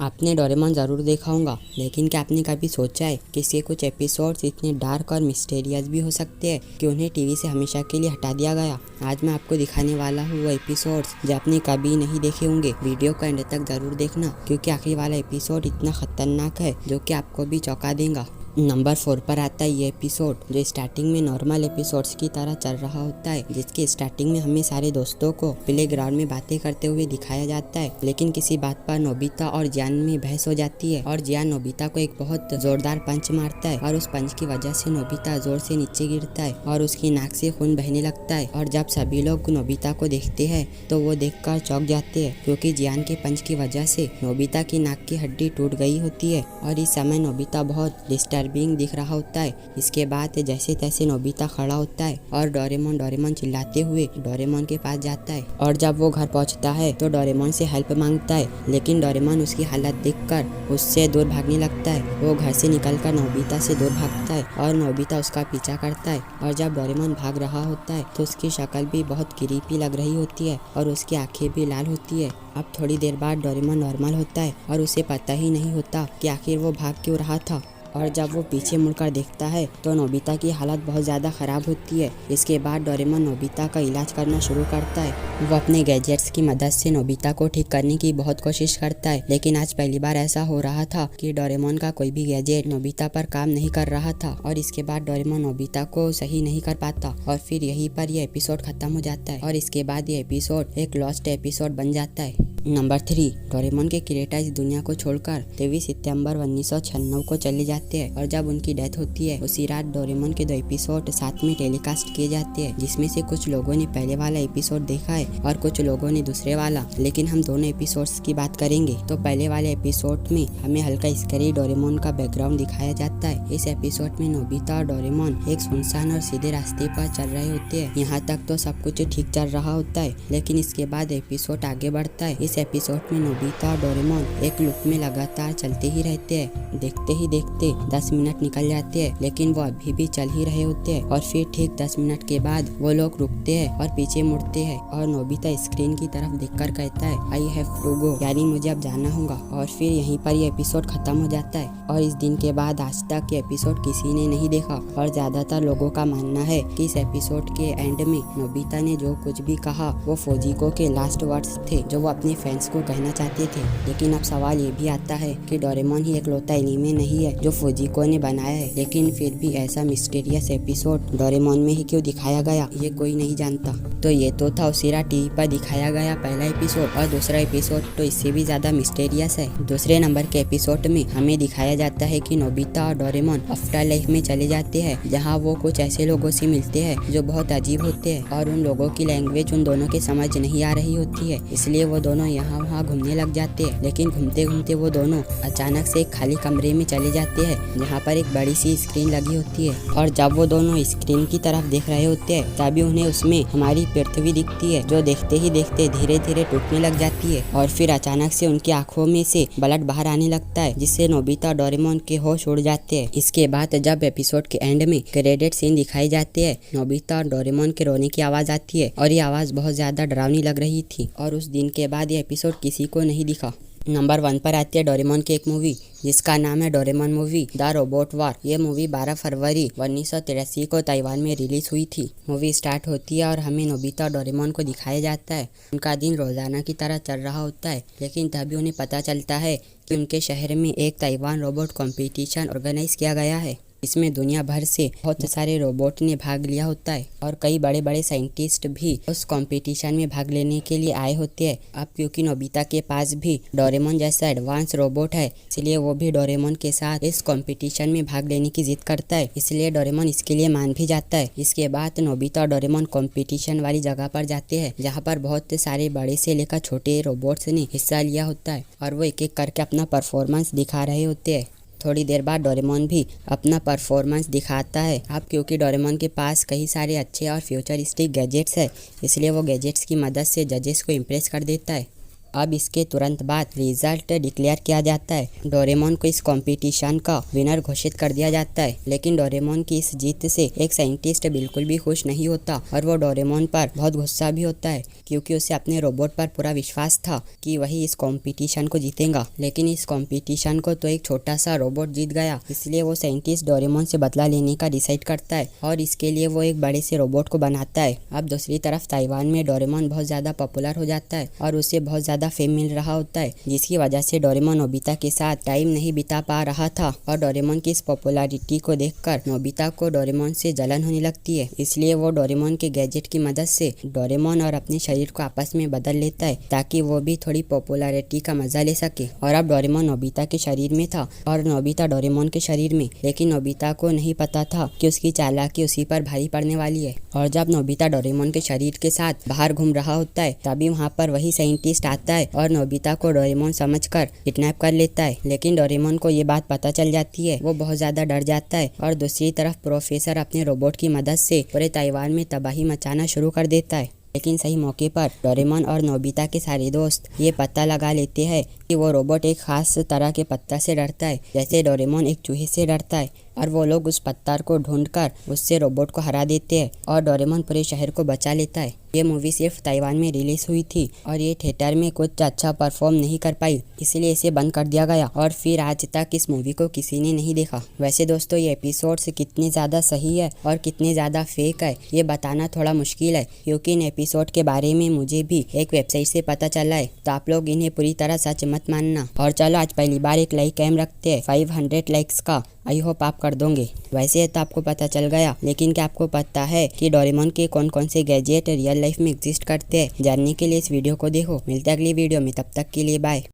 आपने डोरेमोन ज़रूर देखा होगा, लेकिन क्या आपने कभी सोचा है कि इसके कुछ एपिसोड्स इतने डार्क और मिस्टीरियस भी हो सकते हैं कि उन्हें टीवी से हमेशा के लिए हटा दिया गया। आज मैं आपको दिखाने वाला हूँ वो एपिसोड्स जो आपने कभी नहीं देखे होंगे। वीडियो को एंड तक ज़रूर देखना, क्योंकि आखिरी वाला एपिसोड इतना खतरनाक है जो कि आपको भी चौंका देगा। नंबर 4 पर आता है ये एपिसोड जो स्टार्टिंग में नॉर्मल एपिसोड्स की तरह चल रहा होता है, जिसके स्टार्टिंग में हमें सारे दोस्तों को प्ले ग्राउंड में बातें करते हुए दिखाया जाता है। लेकिन किसी बात पर नोबिता और जियान में बहस हो जाती है और जियान नोबिता को एक बहुत जोरदार पंच मारता है और उस पंच की वजह से नोबिता जोर से नीचे गिरता है और उसकी नाक से खून बहने लगता है। और जब सभी लोग नोबिता को देखते हैं तो वो देखकर चौंक जाते हैं, क्योंकि जियान के पंच की वजह से नोबिता की नाक की हड्डी टूट गई होती है और इस समय नोबिता बहुत डिस्टर्बिंग दिख रहा होता है। इसके बाद जैसे तैसे नोबिता खड़ा होता है और डोरेमोन डोरेमोन चिल्लाते हुए डोरेमोन के पास जाता है। और जब वो घर पहुंचता है तो डोरेमोन से हेल्प मांगता है, लेकिन डोरेमोन उसकी हालत देखकर उससे दूर भागने लगता है। वो घर से निकलकर नोबिता से दूर भागता है और नोबिता उसका पीछा करता है। और जब डोरेमोन भाग रहा होता है तो उसकी शक्ल भी बहुत क्रीपी लग रही होती है और उसकी आंखें भी लाल होती है। अब थोड़ी देर बाद डोरेमोन नॉर्मल होता है और उसे पता ही नहीं होता कि आखिर वो भाग क्यों रहा था। और जब वो पीछे मुड़कर देखता है तो नोबिता की हालत बहुत ज़्यादा ख़राब होती है। इसके बाद डोरेमोन नोबिता का इलाज करना शुरू करता है। वो अपने गैजेट्स की मदद से नोबिता को ठीक करने की बहुत कोशिश करता है, लेकिन आज पहली बार ऐसा हो रहा था कि डोरेमोन का कोई भी गैजेट नोबिता पर काम नहीं कर रहा था। और इसके बाद डोरेमोन नोबिता को सही नहीं कर पाता और फिर यहीं पर यह एपिसोड खत्म हो जाता है। और इसके बाद ये एपिसोड एक लॉस्ट एपिसोड बन जाता है। नंबर 3, डोरेमोन के क्रिएटर इस दुनिया को छोड़कर 23 सितंबर 1996 को चले जाते हैं। और जब उनकी डेथ होती है उसी रात डोरेमोन के 2 एपिसोड साथ में टेलीकास्ट किए जाते हैं, जिसमें से कुछ लोगों ने पहले वाला एपिसोड देखा है और कुछ लोगों ने दूसरे वाला। लेकिन हम दोनों एपिसोड्स की बात करेंगे। तो पहले वाले एपिसोड में हमें हल्का स्कैरी डोरेमोन का बैकग्राउंड दिखाया जाता है। इस एपिसोड में नोबिता और डोरेमोन एक सुनसान और सीधे रास्ते पर चल रहे होते हैं। यहाँ तक तो सब कुछ ठीक चल रहा होता है, लेकिन इसके बाद एपिसोड आगे बढ़ता है। इस एपिसोड में नोबिता और डोरेमोन एक लूप में लगातार चलते ही रहते हैं। देखते ही देखते 10 मिनट निकल जाते हैं, लेकिन वो अभी भी चल ही रहे होते हैं। और फिर ठीक 10 मिनट के बाद वो लोग रुकते हैं और पीछे मुड़ते हैं और नोबिता स्क्रीन की तरफ देखकर कहता है आई हैव टू गो, यानी मुझे अब जाना होगा। और फिर यहीं पर ये एपिसोड खत्म हो जाता है। और इस दिन के बाद आज तक ये एपिसोड किसी ने नहीं देखा और ज्यादातर लोगों का मानना है कि इस एपिसोड के एंड में नोबिता ने जो कुछ भी कहा वो फौजिको के लास्ट वर्ड्स थे जो वो अपने फैंस को कहना चाहते थे। लेकिन अब सवाल ये भी आता है कि डोरेमोन ही एकलौता एनीमे नहीं है जो फौजिको ने बनाया है, लेकिन फिर भी ऐसा मिस्टीरियस एपिसोड डोरेमोन में ही क्यों दिखाया गया ये कोई नहीं जानता। तो ये तो था उसीरा टीवी पर दिखाया गया पहला एपिसोड, और दूसरा एपिसोड तो इससे भी ज्यादा मिस्टीरियस है। दूसरे नंबर के एपिसोड में हमें दिखाया जाता है कि नोबिता और डोरेमोन आफ्टर लाइफ में चले जाते हैं, जहाँ वो कुछ ऐसे लोगों से मिलते हैं जो बहुत अजीब होते हैं और उन लोगों की लैंग्वेज उन दोनों के समझ नहीं आ रही होती है। इसलिए वो दोनों यहाँ वहाँ घूमने लग जाते हैं। लेकिन घूमते घूमते वो दोनों अचानक से एक खाली कमरे में चले जाते हैं जहाँ पर एक बड़ी सी स्क्रीन लगी होती है। और जब वो दोनों स्क्रीन की तरफ देख रहे होते हैं तभी उन्हें उसमें हमारी पृथ्वी दिखती है, जो देखते ही देखते धीरे धीरे टूटने लग जाती है। और फिर अचानक से उनकी आंखों में से ब्लड बाहर आने लगता है, जिससे नोबिता और डोरेमोन के होश उड़ जाते हैं। इसके बाद जब एपिसोड के एंड में क्रेडिट सीन दिखाई जाते हैं, नोबिता और डोरेमोन के रोने की आवाज आती है और ये आवाज बहुत ज्यादा डरावनी लग रही थी। और उस दिन के बाद ये एपिसोड किसी को नहीं दिखा। नंबर 1 पर आती है डोरेमोन की एक मूवी जिसका नाम है Doraemon movie the robot war. ये मूवी 12 फरवरी 1983 को ताइवान में रिलीज हुई थी। मूवी स्टार्ट होती है और हमें नोबिता और डोरेमोन को दिखाया जाता है। उनका दिन रोजाना की तरह चल रहा होता है, लेकिन तभी उन्हें पता चलता है कि उनके शहर में एक ताइवान रोबोट कंपटीशन ऑर्गेनाइज किया गया है। इसमें दुनिया भर से बहुत सारे रोबोट ने भाग लिया होता है और कई बड़े बड़े साइंटिस्ट भी उस कंपटीशन में भाग लेने के लिए आए होते हैं। अब क्योंकि नोबिता के पास भी डोरेमोन जैसा एडवांस रोबोट है, इसलिए वो भी डोरेमोन के साथ इस कंपटीशन में भाग लेने की जिद करता है। इसलिए डोरेमोन इसके लिए मान भी जाता है। इसके बाद नोबिता और डोरेमोन कंपटीशन वाली जगह पर जाते हैं, जहाँ पर बहुत सारे बड़े से लेकर छोटे रोबोट्स ने हिस्सा लिया होता है और वो एक एक करके अपना परफॉर्मेंस दिखा रहे होते हैं। थोड़ी देर बाद डोरेमोन भी अपना परफॉर्मेंस दिखाता है। अब क्योंकि डोरेमोन के पास कई सारे अच्छे और फ्यूचरिस्टिक गैजेट्स है, इसलिए वो गैजेट्स की मदद से जजेस को इम्प्रेस कर देता है। अब इसके तुरंत बाद रिजल्ट डिक्लेयर किया जाता है। डोरेमोन को इस कंपटीशन का विनर घोषित कर दिया जाता है। लेकिन डोरेमोन की इस जीत से एक साइंटिस्ट बिल्कुल भी खुश नहीं होता और वो डोरेमोन पर बहुत गुस्सा भी होता है, क्योंकि उसे अपने रोबोट पर पूरा विश्वास था कि वही इस कंपटीशन को जीतेगा। लेकिन इस कंपटीशन को तो एक छोटा सा रोबोट जीत गया, इसलिए वो साइंटिस्ट डोरेमोन से बदला लेने का डिसाइड करता है और इसके लिए वो एक बड़े से रोबोट को बनाता है। अब दूसरी तरफ ताइवान में डोरेमोन बहुत ज्यादा पॉपुलर हो जाता है और उसे बहुत ज्यादा फेम मिल रहा होता है, जिसकी वजह से डोरेमोन नोबिता के साथ टाइम नहीं बिता पा रहा था। और डोरेमोन की इस पॉपुलैरिटी को देखकर नोबिता को डोरेमोन से जलन होने लगती है, इसलिए वो डोरेमोन के गैजेट की मदद से डोरेमोन और अपने शरीर को आपस में बदल लेता है ताकि वो भी थोड़ी पॉपुलैरिटी का मजा ले सके। और अब डोरेमोन नोबिता के शरीर में था और नोबिता डोरेमोन के शरीर में, लेकिन नोबिता को नहीं पता था कि उसकी चालाकी उसी पर भारी पड़ने वाली है। और जब नोबिता डोरेमोन के शरीर के साथ बाहर घूम रहा होता है तभी वहाँ पर वही साइंटिस्ट आता है और नोबिता को डोरेमोन समझकर किडनैप कर लेता है। लेकिन डोरेमोन को ये बात पता चल जाती है, वो बहुत ज्यादा डर जाता है और दूसरी तरफ प्रोफेसर अपने रोबोट की मदद से पूरे ताइवान में तबाही मचाना शुरू कर देता है। लेकिन सही मौके पर डोरेमोन और नोबिता के सारे दोस्त ये पता लगा लेते हैं कि वो रोबोट एक खास तरह के पत्थर से डरता है, जैसे डोरेमोन एक चूहे से डरता है। और वो लोग उस पत्थर को ढूंढकर उससे रोबोट को हरा देते हैं और डोरेमोन पूरे शहर को बचा लेता है। ये मूवी सिर्फ ताइवान में रिलीज हुई थी और ये थिएटर में कुछ अच्छा परफॉर्म नहीं कर पाई, इसलिए इसे बंद कर दिया गया और फिर आज तक इस मूवी को किसी ने नहीं देखा। वैसे दोस्तों, ये एपिसोड्स कितने ज़्यादा सही है और कितने ज़्यादा फेक है ये बताना थोड़ा मुश्किल है, क्योंकि इन एपिसोड के बारे में मुझे भी एक वेबसाइट से पता चला है, तो आप लोग इन्हें पूरी तरह सच मत मानना। और चलो आज पहली बार एक लाइक कैम रखते हैं 500 लाइक्स का, आई होप आप कर दोगे। वैसे तो आपको पता चल गया, लेकिन क्या आपको पता है कि डोरेमोन के कौन कौन से गैजेट रियल लाइफ में एग्जिस्ट करते हैं? जानने के लिए इस वीडियो को देखो। मिलते हैं अगली वीडियो में, तब तक के लिए बाय।